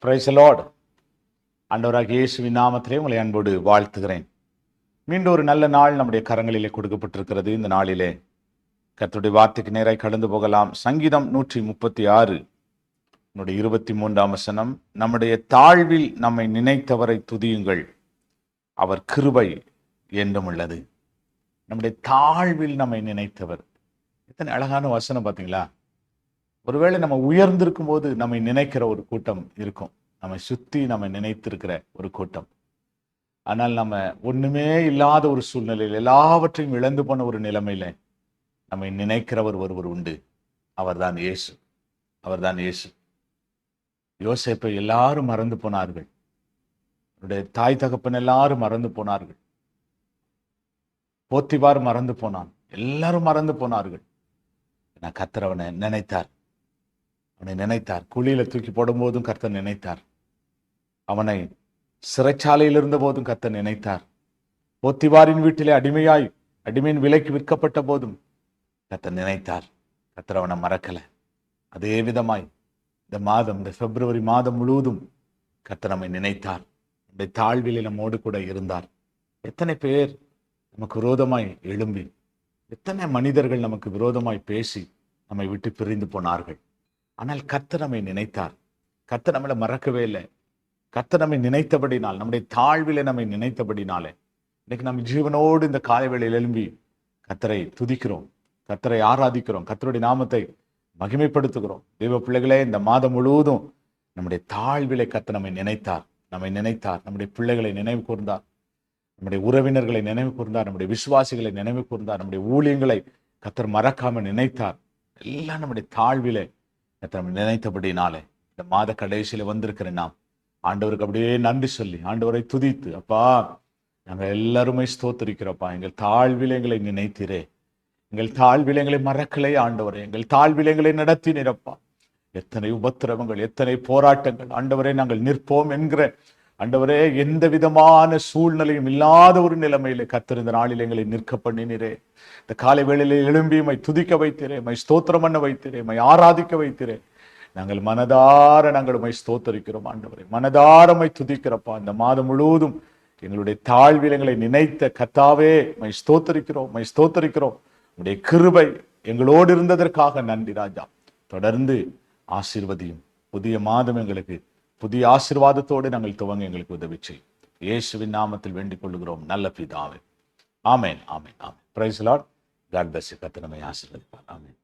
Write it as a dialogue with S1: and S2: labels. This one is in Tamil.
S1: Price the Lord. ஆண்டவராகிய இயேசுவின் நாமத்திலே உங்களை அன்போடு வாழ்த்துகிறேன். மீண்டும் ஒரு நல்ல நாள் நம்முடைய கரங்களிலே கொடுக்கப்பட்டிருக்கிறது. இந்த நாளிலே கர்த்தருடைய வார்த்தைக்கு நேராய் கடந்து போகலாம். சங்கீதம் 136 23 வசனம். நம்முடைய தாழ்வில் நம்மை நினைத்தவரை துதியுங்கள், அவர் கிருபை என்றும் உள்ளது. நம்முடைய தாழ்வில் நம்மை நினைத்தவர். எத்தனை அழகான வசனம் பார்த்தீங்களா? ஒருவேளை நம்ம உயர்ந்திருக்கும் போது நம்மை நினைக்கிற ஒரு கூட்டம் இருக்கும், நம்மை சுத்தி நம்மை நினைத்திருக்கிற ஒரு கூட்டம். ஆனால் நம்ம ஒண்ணுமே இல்லாத ஒரு சூழ்நிலையில், எல்லாவற்றையும் இழந்து போன ஒரு நிலைமையில நம்மை நினைக்கிறவர் ஒருவர் உண்டு. அவர்தான் இயேசு. அவர்தான் இயேசு. யோசேப்பை எல்லாரும் மறந்து போனார்கள். அவருடைய தாய் தகப்பன் எல்லாரும் மறந்து போனார்கள். போத்திபார் மறந்து போனான். எல்லாரும் மறந்து போனார்கள். கர்த்தர் அவனை நினைத்தார். அவனை நினைத்தார். குழியில தூக்கி போடும் போதும் கர்த்தர் நினைத்தார். அவனை சிறைச்சாலையில் இருந்த போதும் கர்த்தர் நினைத்தார். போத்திபாரின் வீட்டிலே அடிமையின் விலைக்கு விற்கப்பட்ட போதும் கர்த்தர் நினைத்தார். கர்த்தர் அவனை மறக்கல. அதே விதமாய் இந்த மாதம், இந்த பிப்ரவரி மாதம் முழுவதும் கர்த்தர் நம்மை நினைத்தார். நம்முடைய தாழ்விலே நம்மோடு கூட இருந்தார். எத்தனை பேர் நமக்கு விரோதமாய் எழும்பி, எத்தனை மனிதர்கள் நமக்கு விரோதமாய் பேசி நம்மை விட்டு பிரிந்து போனார்கள். ஆனால் கர்த்தர் நம்மை நினைத்தார். கர்த்தர் நம்மளை மறக்கவே இல்லை. கர்த்தர் நம்மை நினைத்தபடினால், நம்முடைய தாழ்விலே நம்மை நினைத்தபடினாலே இன்னைக்கு நம்ம ஜீவனோடு இந்த காலை வேளையில் எழும்பி கர்த்தரை துதிக்கிறோம், கர்த்தரை ஆராதிக்கிறோம், கர்த்தருடைய நாமத்தை மகிமைப்படுத்துகிறோம். தெய்வ பிள்ளைகளே, இந்த மாதம் முழுவதும் நம்முடைய தாழ்விலே கர்த்தர் நம்மை நினைத்தார். நம்முடைய பிள்ளைகளை நினைவு கூர்ந்தார், நம்முடைய உறவினர்களை நினைவு கூர்ந்தார், நம்முடைய விசுவாசிகளை நினைவு கூர்ந்தார், நம்முடைய ஊழியங்களை கர்த்தர் மறக்காம நினைத்தார். எல்லாம் நம்முடைய தாழ்விலே கர்த்தர் நம்மை நினைத்தபடினாலே இந்த மாத கடைசியில வந்திருக்கிற நாம் ஆண்டவருக்கு அப்படியே நன்றி சொல்லி, ஆண்டவரை துதித்து, அப்பா நாங்கள் எல்லாருமே ஸ்தோத்திரிக்கிறோப்பா, எங்கள் தாழ்விலே எங்களை நினைத்தீரே, எங்கள் தாழ்விலே எங்களை மறக்கலை ஆண்டவரே, எங்கள் தாழ்விலே எங்களை நடத்தினீரப்பா. எத்தனை உபத்திரவங்கள், எத்தனை போராட்டங்கள் ஆண்டவரே, நாங்கள் நிற்போம் என்கிற ஆண்டவரே எந்த விதமான சூழ்நிலையும் இல்லாத ஒரு நிலைமையிலே கர்த்தர் இந்த நாளில் எங்களை நிற்க பண்ணினீரே. இந்த காலை வேளையிலே எழும்பி மை துதிக்க வைத்தீரே, மை ஸ்தோத்திரம் பண்ண வைத்தீரே, மை ஆராதிக்க வைத்தீரே. நாங்கள் மனதார நாங்கள் மை ஸ்தோத்தரிக்கிறோம் ஆண்டவரே, மனதார மை துதிக்கிறப்பா. இந்த மாதம் முழுவதும் எங்களுடைய தாழ்வில் எங்களை நினைத்த கர்த்தாவே மை ஸ்தோத்தரிக்கிறோம். உங்களுடைய கிருபை எங்களோடு இருந்ததற்காக நன்றி ராஜா. தொடர்ந்து ஆசீர்வதியும். புதிய மாதம் எங்களுக்கு புதிய ஆசீர்வாதத்தோடு நாங்கள் துவங்க எங்களுக்கு உதவி செய்யும். இயேசுவின் நாமத்தில் வேண்டிக் கொள்கிறோம் நல்ல பிதாவே. Amen, amen, amen. Praise the Lord. God bless you. கர்த்தர் நம்மை ஆசீர்வதிப்பார். ஆமென்.